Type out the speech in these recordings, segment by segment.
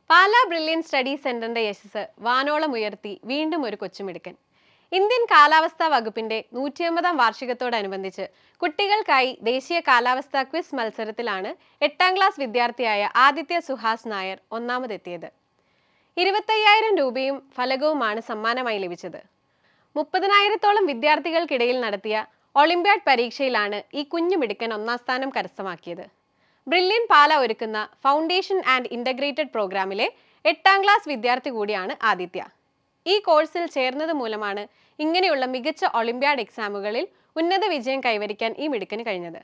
Pala brilliant study സെന്ററിന്റെ യശസ് വാനോളം ഉയർത്തി വീണ്ടും ഒരു കൊച്ചുമിടുക്കൻ. ഇന്ത്യൻ കാലാവസ്ഥാ വകുപ്പിന്റെ 150-ാം വാർഷികത്തോടനുബന്ധിച്ച് കുട്ടികൾക്കായി ദേശീയ കാലാവസ്ഥാ ക്വിസ് മത്സരത്തിലാണ് 8ാം ക്ലാസ് വിദ്യാർത്ഥിയായ ആദിത്യ സുഹാസ് നായർ ഒന്നാമതെത്തിയത്. 25,000 രൂപയും ഫലകവുമാണ് സമ്മാനമായി ലഭിച്ചത്. 30,000-ത്തോളം വിദ്യാർത്ഥികൾക്കിടയിൽ നടത്തിയ ഒളിമ്പ്യാഡ് പരീക്ഷയിലാണ് ഈ കുഞ്ഞുമിടുക്കൻ ഒന്നാം സ്ഥാനം കരസ്ഥമാക്കിയത്. ബ്രില്യൻ പാല ഒരുക്കുന്ന ഫൗണ്ടേഷൻ ആൻഡ് ഇൻ്റഗ്രേറ്റഡ് പ്രോഗ്രാമിലെ 8ാം ക്ലാസ് വിദ്യാർത്ഥി കൂടിയാണ് ആദിത്യ. ഈ കോഴ്സിൽ ചേർന്നത് മൂലമാണ് ഇങ്ങനെയുള്ള മികച്ച ഒളിമ്പ്യാഡ് എക്സാമുകളിൽ ഉന്നത വിജയം കൈവരിക്കാൻ ഈ മിടുക്കന് കഴിഞ്ഞത്.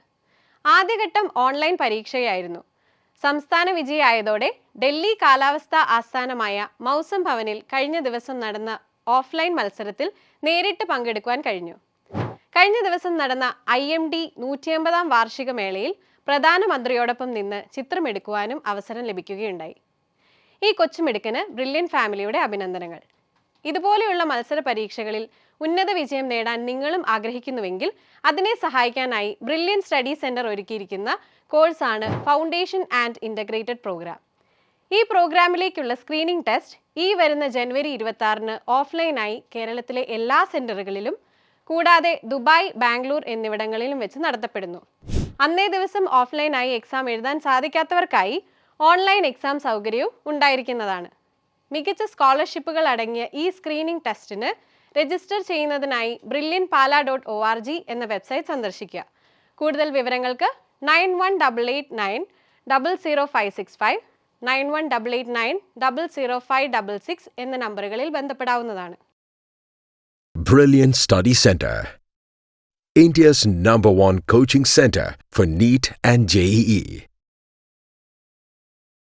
ആദ്യഘട്ടം ഓൺലൈൻ പരീക്ഷയായിരുന്നു. സംസ്ഥാന വിജയിയായതോടെ ഡൽഹി കാലാവസ്ഥാ ആസ്ഥാനമായ മൗസം ഭവനിൽ കഴിഞ്ഞ ദിവസം നടന്ന ഓഫ്ലൈൻ മത്സരത്തിൽ നേരിട്ട് പങ്കെടുക്കുവാൻ കഴിഞ്ഞു. കഴിഞ്ഞ ദിവസം നടന്ന IMD 150-ാം വാർഷിക മേളയിൽ പ്രധാനമന്ത്രിയോടൊപ്പം നിന്ന് ചിത്രമെടുക്കുവാനും അവസരം ലഭിക്കുകയുണ്ടായി. ഈ കൊച്ചുമിടുക്കന് ബ്രില്യൻ ഫാമിലിയുടെ അഭിനന്ദനങ്ങൾ. ഇതുപോലെയുള്ള മത്സര പരീക്ഷകളിൽ ഉന്നത വിജയം നേടാൻ നിങ്ങളും ആഗ്രഹിക്കുന്നുവെങ്കിൽ അതിനെ സഹായിക്കാനായി ബ്രില്യൻ സ്റ്റഡി സെന്റർ ഒരുക്കിയിരിക്കുന്ന കോഴ്സാണ് ഫൗണ്ടേഷൻ ആൻഡ് ഇൻ്റഗ്രേറ്റഡ് പ്രോഗ്രാം. ഈ പ്രോഗ്രാമിലേക്കുള്ള സ്ക്രീനിംഗ് ടെസ്റ്റ് ഈ വരുന്ന ജനുവരി 26-ന് ഓഫ്ലൈനായി കേരളത്തിലെ എല്ലാ സെന്ററുകളിലും കൂടാതെ ദുബായ്, ബാംഗ്ലൂർ എന്നിവിടങ്ങളിലും വെച്ച് നടത്തപ്പെടുന്നു. അന്നേ ദിവസം ഓഫ്ലൈനായി എക്സാം എഴുതാൻ സാധിക്കാത്തവർക്കായി ഓൺലൈൻ എക്സാം സൗകര്യവും ഉണ്ടായിരിക്കുന്നതാണ്. മികച്ച സ്കോളർഷിപ്പുകൾ അടങ്ങിയ ഈ സ്ക്രീനിംഗ് ടെസ്റ്റിന് രജിസ്റ്റർ ചെയ്യുന്നതിനായി brilliantpala.org എന്ന വെബ്സൈറ്റ് സന്ദർശിക്കുക. കൂടുതൽ വിവരങ്ങൾക്ക് 9188900565, 9188900566 എന്ന നമ്പറുകളിൽ ബന്ധപ്പെടാവുന്നതാണ്. Brilliant Study Center, India's #1 coaching center for NEET and JEE.